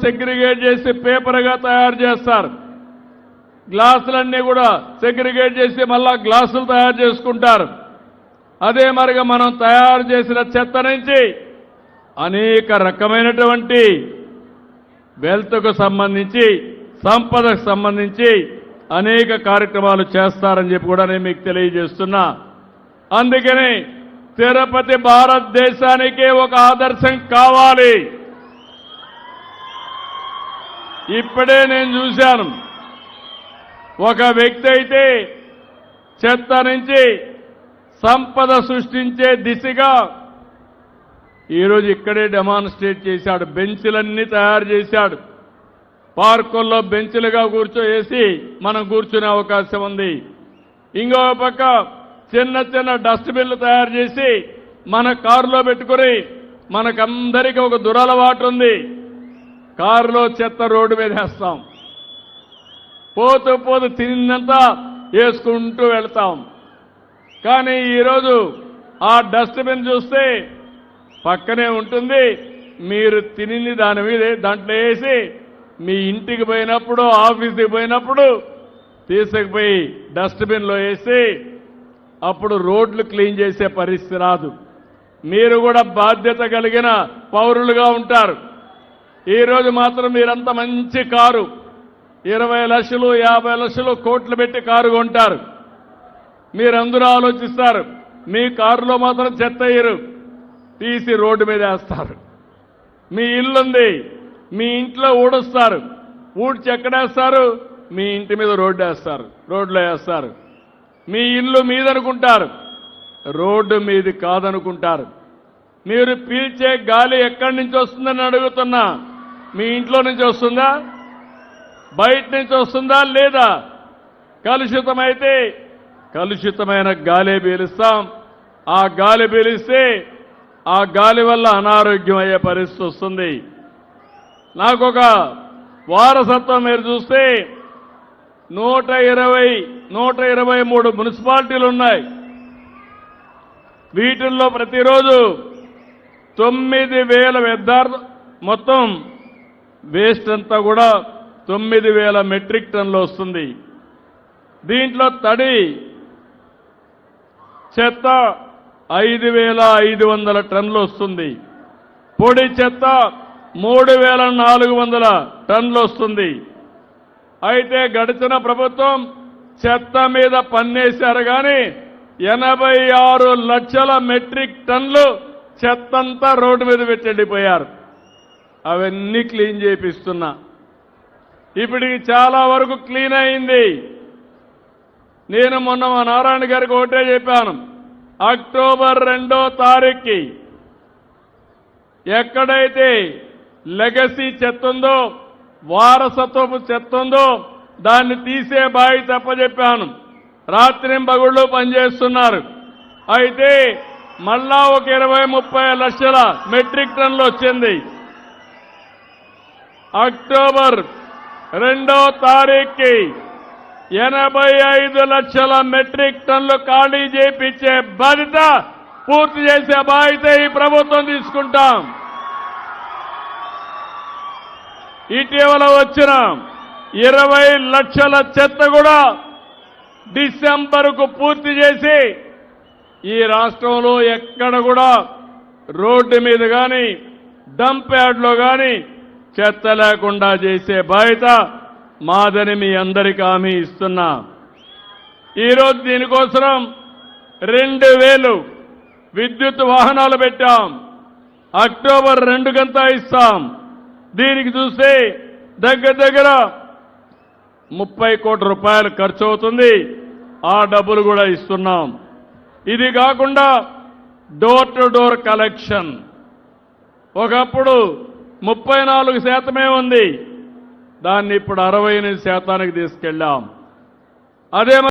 Segregate చేసి పేపర్గా తయారు చేస్తారు. గ్లాసులన్నీ కూడా సెగ్రిగేట్ చేసి మళ్ళా గ్లాసులు తయారు చేసుకుంటారు. అదే మరిగా మనం తయారు చేసిన చెత్త నుంచి అనేక రకమైనటువంటి వెల్త్కు సంబంధించి సంపదకు సంబంధించి అనేక కార్యక్రమాలు చేస్తారని చెప్పి కూడా నేను మీకు తెలియజేస్తున్నా. అందుకని తిరుపతి భారతదేశానికే ఒక ఆదర్శం కావాలి. ఇప్పుడే నేను చూశాను, ఒక వ్యక్తి అయితే చెత్త నుంచి సంపద సృష్టించే దిశగా ఈరోజు ఇక్కడే డెమాన్స్ట్రేట్ చేశాడు. బెంచ్లన్నీ తయారు చేశాడు. పార్కుల్లో బెంచ్లుగా కూర్చోవేసి మనం కూర్చునే అవకాశం ఉంది. ఇంకో పక్క చిన్న చిన్న డస్ట్బిన్లు తయారు చేసి మన కారులో పెట్టుకుని, మనకందరికీ ఒక దురలవాటు ఉంది, కారులో చెత్త రోడ్డు మీద వేస్తాం. పోతూ పోతూ తిన్నంతా వేసుకుంటూ వెళ్తాం. కానీ ఈరోజు ఆ డస్ట్బిన్ చూస్తే పక్కనే ఉంటుంది. మీరు తిని దాని మీద దాంట్లో వేసి మీ ఇంటికి పోయినప్పుడు, ఆఫీస్కి పోయినప్పుడు తీసుకుపోయి డస్ట్బిన్లో వేసి అప్పుడు రోడ్లు క్లీన్ చేసే పరిస్థితి రాదు. మీరు కూడా బాధ్యత కలిగిన పౌరులుగా ఉంటారు. ఈరోజు మాత్రం మీరంతా మంచి కారు, 20 లక్షలు 50 లక్షలు కోట్లు పెట్టి కారు కొంటారు. మీరందరూ ఆలోచిస్తారు, మీ కారులో మాత్రం చెత్త వేయరు, తీసి రోడ్డు మీద వేస్తారు. మీ ఇల్లుంది, మీ ఇంట్లో ఊడుస్తారు, ఊడ్చి ఎక్కడేస్తారు? మీ ఇంటి మీద రోడ్డు వేస్తారు, రోడ్లో వేస్తారు. మీ ఇల్లు మీదనుకుంటారు, రోడ్డు మీది కాదనుకుంటారు. మీరు పీల్చే గాలి ఎక్కడి నుంచి వస్తుందని అడుగుతున్నా. మీ ఇంట్లో నుంచి వస్తుందా? బయట నుంచి వస్తుందా? లేదా? కలుషితమైతే కలుషితమైన గాలి పీలుస్తాం. ఆ గాలి పీలిస్తే ఆ గాలి వల్ల అనారోగ్యం అయ్యే పరిస్థితి వస్తుంది. నాకొక వారసత్వం మీరు చూస్తే 123 మున్సిపాలిటీలు ఉన్నాయి. వీటిల్లో ప్రతిరోజు 9,000 వ్యర్థాలు, మొత్తం వేస్ట్ అంతా కూడా 9,000 మెట్రిక్ టన్నులు వస్తుంది. దీంట్లో తడి చెత్త 5,500 టన్నులు వస్తుంది. పొడి చెత్త 3,400 టన్నులు వస్తుంది. అయితే గడిచిన ప్రభుత్వం చెత్త మీద పన్నేశారు కానీ 86 లక్షల మెట్రిక్ టన్నులు చెత్తంతా రోడ్డు మీద పెట్టి వెళ్ళిపోయారు. అవన్నీ క్లీన్ చేపిస్తున్నా. ఇప్పటికి చాలా వరకు క్లీన్ అయింది. నేను మొన్న మా నారాయణ గారికి ఒకటే చెప్పాను, అక్టోబర్ 2వ తారీఖుకి ఎక్కడైతే లెగసీ చెత్త ఉందో, వారసత్వపు చెత్త ఉందో దాన్ని తీసే బాధ్యత తప్పచెప్పాను. రాత్రింబగుళ్ళు పనిచేస్తున్నారు. అయితే మళ్ళా ఒక 20-30 లక్షల మెట్రిక్ టన్నులు వచ్చింది. అక్టోబర్ 2వ తారీఖుకి 85 లక్షల మెట్రిక్ టన్నులు ఖాళీ చేయించే బాధ్యత, పూర్తి చేసే బాధ్యత ఈ ప్రభుత్వం తీసుకుంటాం. ఇటీవల వచ్చిన 20 లక్షల చెత్త కూడా డిసెంబర్కు పూర్తి చేసి ఈ రాష్ట్రంలో ఎక్కడ కూడా రోడ్డు మీద కానీ డంప్ యార్డ్లో కానీ చెత్త లేకుండా చేసే బాధ్యత మాదని మీ అందరికీ హామీ ఇస్తున్నా. ఈరోజు దీనికోసం 2,000 విద్యుత్ వాహనాలు పెట్టాం. అక్టోబర్ 2 కంతా ఇస్తాం. దీనికి చూస్తే దగ్గర దగ్గర 30 కోట్ల రూపాయలు ఖర్చు అవుతుంది. ఆ డబ్బులు కూడా ఇస్తున్నాం. ఇది కాకుండా డోర్ టు డోర్ కలెక్షన్ ఒకప్పుడు 34% ఉంది, దాన్ని ఇప్పుడు 68% తీసుకెళ్ళాం. అదే